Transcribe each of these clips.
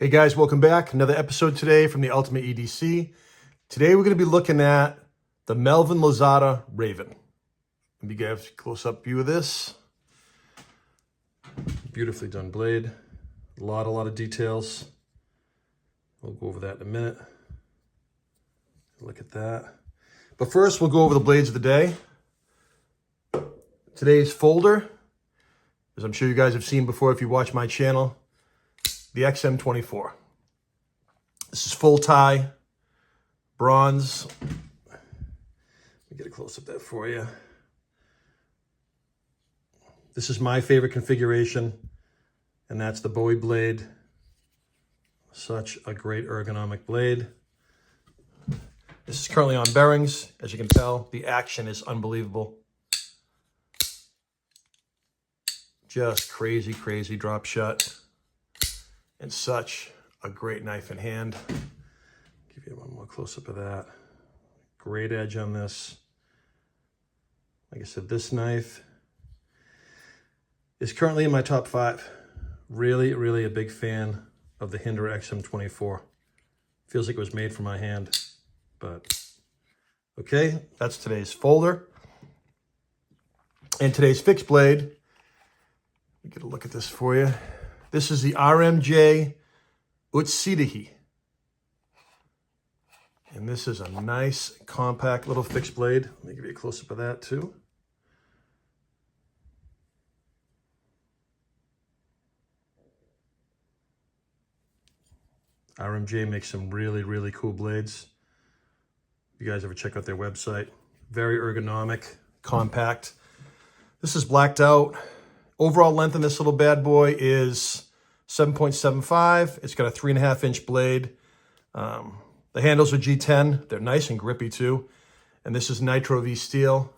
Hey guys, welcome back. Another episode today from the Ultimate EDC. Today we're going to be looking at the Melvin Lozada Raven. Let me give a close-up view of this. Beautifully done blade. A lot of details. We'll go over that in a minute. Look at that. But first, we'll go over the blades of the day. Today's folder, as I'm sure you guys have seen before if you watch my channel, the XM24. This is full tie, bronze. Let me get a close-up there for you. This is my favorite configuration, and that's the Bowie blade. Such a great ergonomic blade. This is currently on bearings. As you can tell, the action is unbelievable. Just crazy drop shot. And such a great knife in hand. Give you one more close-up of that. Great edge on this. Like I said, this knife is currently in my top 5. Really a big fan of the Hinder XM24. Feels like it was made for my hand, but okay, that's today's folder. And today's fixed blade, let me get a look at this for you. This is the RMJ Utsidahi. And this is a nice, compact little fixed blade. Let me give you a close-up of that too. RMJ makes some really cool blades. If you guys ever check out their website, very ergonomic, compact. This is blacked out. Overall length in this little bad boy is 7.75. It's got a 3.5-inch blade. The handles are G10. They're nice and grippy too. And this is Nitro V steel.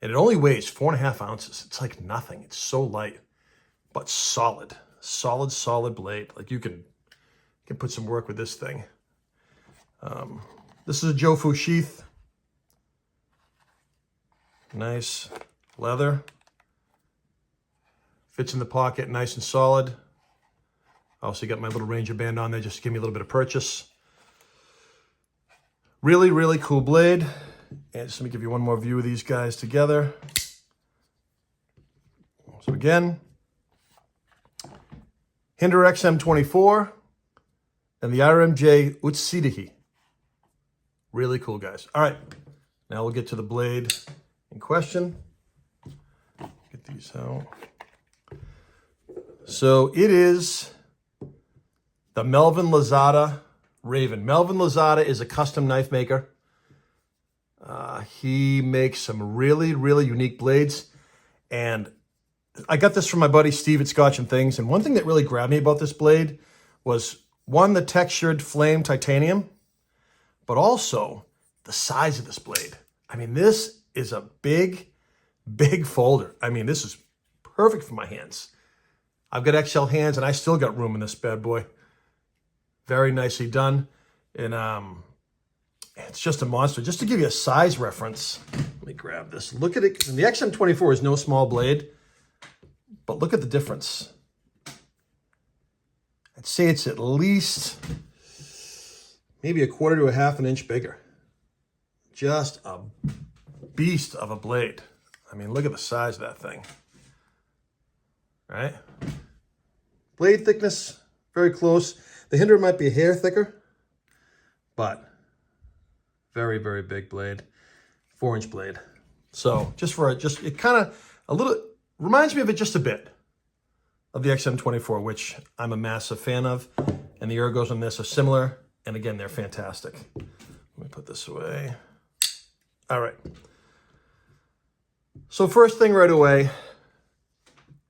And it only weighs 4.5 ounces. It's like nothing. It's so light, but solid. Solid blade. Like you can put some work with this thing. This is a Jofu sheath. Nice leather. Fits in the pocket, nice and solid. I also got my little Ranger band on there just to give me a little bit of purchase. Really cool blade. And just let me give you one more view of these guys together. So again, Hinder XM24 and the RMJ Utsidahi. Really cool, guys. All right, now we'll get to the blade in question. Get these out. So it is the Melvin Lozada Raven. Melvin Lozada is a custom knife maker. He makes some really unique blades. And I got this from my buddy Steve at Scotch and Things. And one thing that really grabbed me about this blade was, one, the textured flame titanium, but also the size of this blade. I mean, this is a big folder. I mean, this is perfect for my hands. I've got XL hands, and I still got room in this bad boy. Very nicely done. And it's just a monster. Just to give you a size reference, let me grab this. Look at it. And the XM24 is no small blade, but look at the difference. I'd say it's at least maybe 1/4 to 1/2 inch bigger. Just a beast of a blade. I mean, look at the size of that thing. All right? Blade thickness, very close. The Hinder might be a hair thicker, but very big blade, 4-inch blade. So it kind of a little reminds me of it just a bit of the XM24, which I'm a massive fan of, and the ergos on this are similar, and again, they're fantastic. Let me put this away. All right. So first thing right away,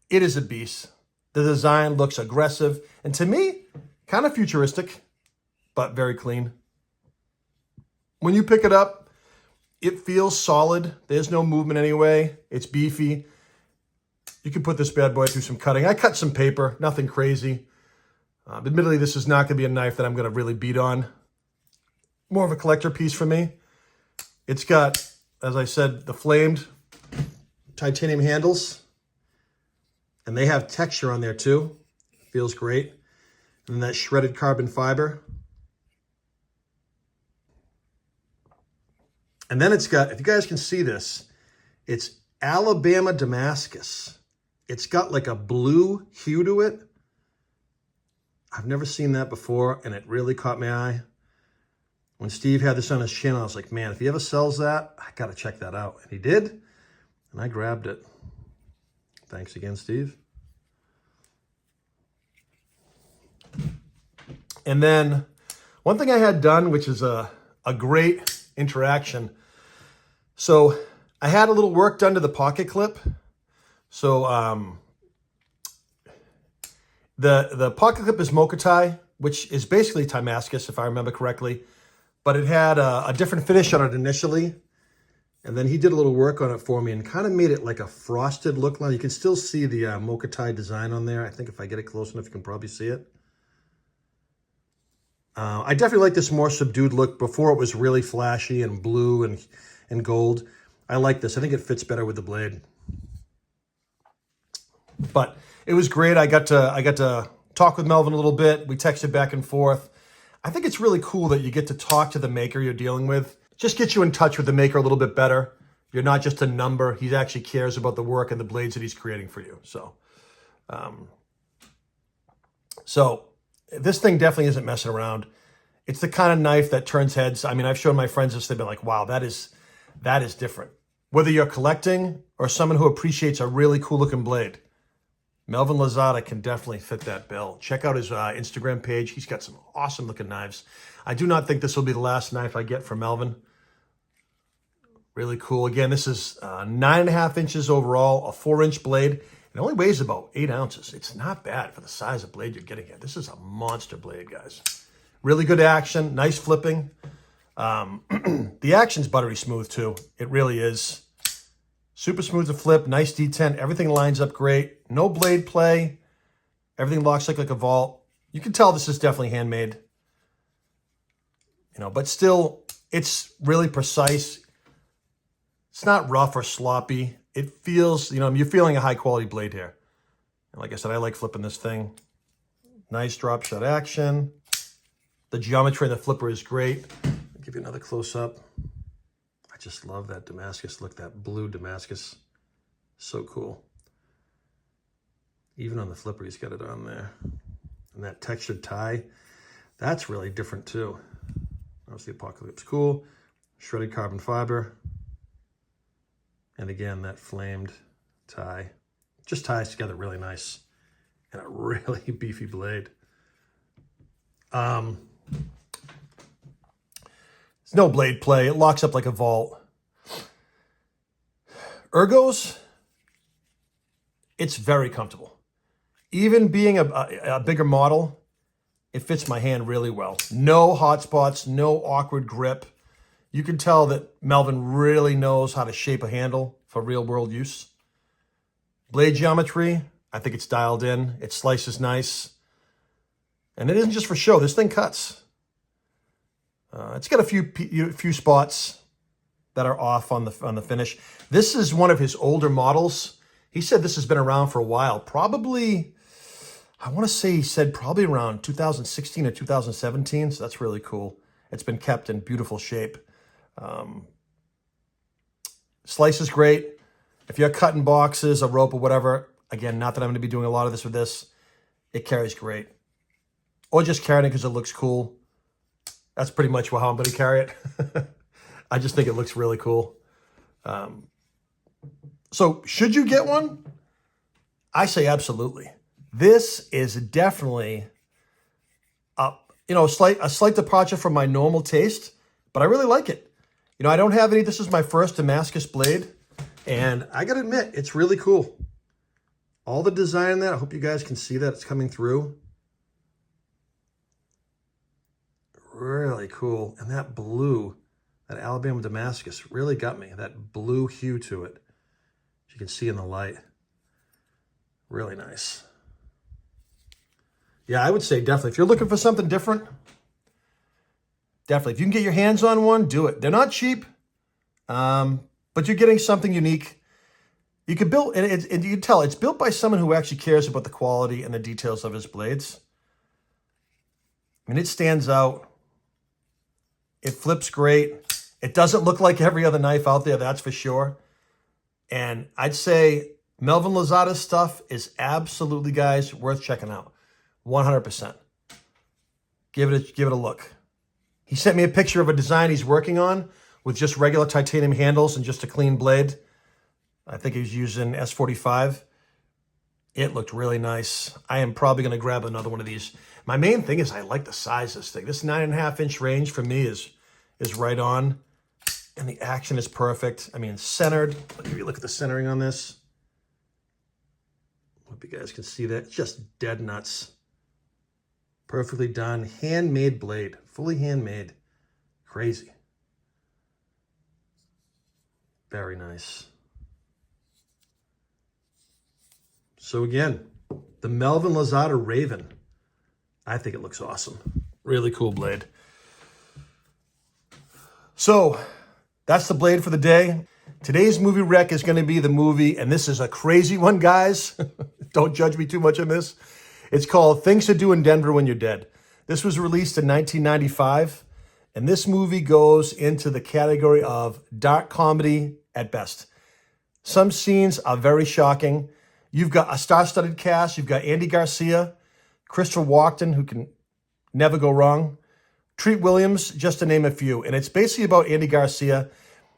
it is a beast. The design looks aggressive, and to me, kind of futuristic, but very clean. When you pick it up, it feels solid. There's no movement anyway. It's beefy. You can put this bad boy through some cutting. I cut some paper, nothing crazy. Admittedly, this is not going to be a knife that I'm going to really beat on. More of a collector piece for me. It's got, as I said, the flamed titanium handles. And they have texture on there too. Feels great. And that shredded carbon fiber. And then it's got, if you guys can see this, it's Alabama Damascus. It's got like a blue hue to it. I've never seen that before, and it really caught my eye. When Steve had this on his channel, I was like, man, if he ever sells that, I got to check that out. And he did, and I grabbed it. Thanks again, Steve. And then one thing I had done, which is a great interaction. So I had a little work done to the pocket clip. So the pocket clip is Mochatai, which is basically Damascus, if I remember correctly. But it had a different finish on it initially. And then he did a little work on it for me and kind of made it like a frosted look line. You can still see the Mochatai design on there. I think if I get it close enough, you can probably see it. I definitely like this more subdued look. Before it was really flashy and blue and gold. I like this. I think it fits better with the blade. But it was great. I got to talk with Melvin a little bit. We texted back and forth. I think it's really cool that you get to talk to the maker you're dealing with. Just get you in touch with the maker a little bit better. You're not just a number. He actually cares about the work and the blades that he's creating for you. So this thing definitely isn't messing around. It's the kind of knife that turns heads. I mean, I've shown my friends this. They've been like, wow, that is different. Whether you're collecting or someone who appreciates a really cool looking blade, Melvin Lozada can definitely fit that bill. Check out his Instagram page. He's got some awesome looking knives. I do not think this will be the last knife I get from Melvin. Really cool. Again, this is 9.5 inches overall, a 4-inch blade. It only weighs about 8 ounces. It's not bad for the size of blade you're getting here. This is a monster blade, guys. Really good action, nice flipping. The action's buttery smooth too. It really is. Super smooth to flip, nice detent. Everything lines up great. No blade play. Everything locks like a vault. You can tell this is definitely handmade. But still, it's really precise. It's not rough or sloppy. It feels, you're feeling a high quality blade here. And like I said, I like flipping this thing. Nice drop shot action. The geometry in the flipper is great. I'll give you another close up. I just love that Damascus look, that blue Damascus. So cool. Even on the flipper, he's got it on there. And that textured tie, that's really different too. Obviously, Apocalypse cool. Shredded carbon fiber. And again, that flamed tie. Just ties together really nice. And a really beefy blade. There's no blade play. It locks up like a vault. Ergos, it's very comfortable. Even being a bigger model, it fits my hand really well. No hot spots, no awkward grip. You can tell that Melvin really knows how to shape a handle for real world use. Blade geometry, I think it's dialed in. It slices nice. And it isn't just for show. This thing cuts. It's got a few spots that are off on the finish. This is one of his older models. He said this has been around for a while. Probably, I want to say he said probably around 2016 or 2017. So that's really cool. It's been kept in beautiful shape. Slice is great. If you're cutting boxes, a rope or whatever, again, not that I'm going to be doing a lot of this with this, it carries great. Or just carrying it because it looks cool. That's pretty much how I'm going to carry it. I just think it looks really cool. So should you get one? I say absolutely. This is definitely a slight departure from my normal taste, but I really like it. I don't have any. This is my first Damascus blade, and I got to admit, it's really cool. All the design in that, I hope you guys can see that it's coming through. Really cool. And that blue, that Alabama Damascus really got me. That blue hue to it, as you can see in the light. Really nice. Yeah, I would say definitely. If you're looking for something different, definitely. If you can get your hands on one, do it. They're not cheap, but you're getting something unique. You can build, and you can tell it's built by someone who actually cares about the quality and the details of his blades. I mean, it stands out. It flips great. It doesn't look like every other knife out there, that's for sure. And I'd say Melvin Lozada's stuff is absolutely, guys, worth checking out. 100%. Give it a look. He sent me a picture of a design he's working on with just regular titanium handles and just a clean blade. I think he was using S45. It looked really nice. I am probably going to grab another one of these. My main thing is I like the size of this thing. This 9.5-inch range for me is right on. And the action is perfect. I mean, centered. I'll give you a look at the centering on this. Hope you guys can see that. Just dead nuts. Perfectly done. Handmade blade. Fully handmade. Crazy. Very nice. So again, the Melvin Lozada Raven. I think it looks awesome. Really cool blade. So that's the blade for the day. Today's movie rec is going to be the movie, and this is a crazy one, guys. Don't judge me too much on this. It's called Things to Do in Denver When You're Dead. This was released in 1995, and this movie goes into the category of dark comedy at best. Some scenes are very shocking. You've got a star-studded cast. You've got Andy Garcia, Christopher Walken, who can never go wrong, Treat Williams, just to name a few. And it's basically about Andy Garcia.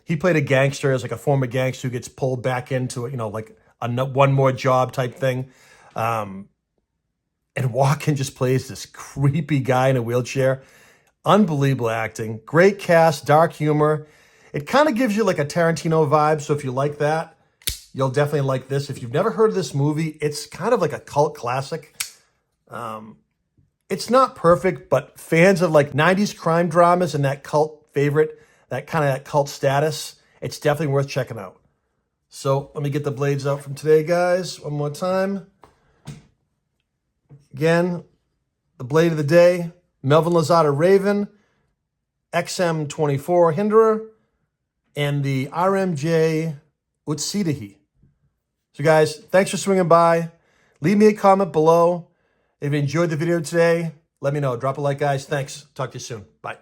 He played a gangster, as like a former gangster who gets pulled back into, like a one more job type thing. And Walken just plays this creepy guy in a wheelchair. Unbelievable acting. Great cast, dark humor. It kind of gives you like a Tarantino vibe. So if you like that, you'll definitely like this. If you've never heard of this movie, it's kind of like a cult classic. It's not perfect, but fans of like 90s crime dramas and that cult favorite, that kind of cult status, it's definitely worth checking out. So let me get the blades out from today, guys, one more time. Again, the blade of the day, Melvin Lozada Raven, XM24 Hinderer, and the RMJ Utsidahi. So guys, thanks for swinging by. Leave me a comment below. If you enjoyed the video today, let me know. Drop a like, guys. Thanks. Talk to you soon. Bye.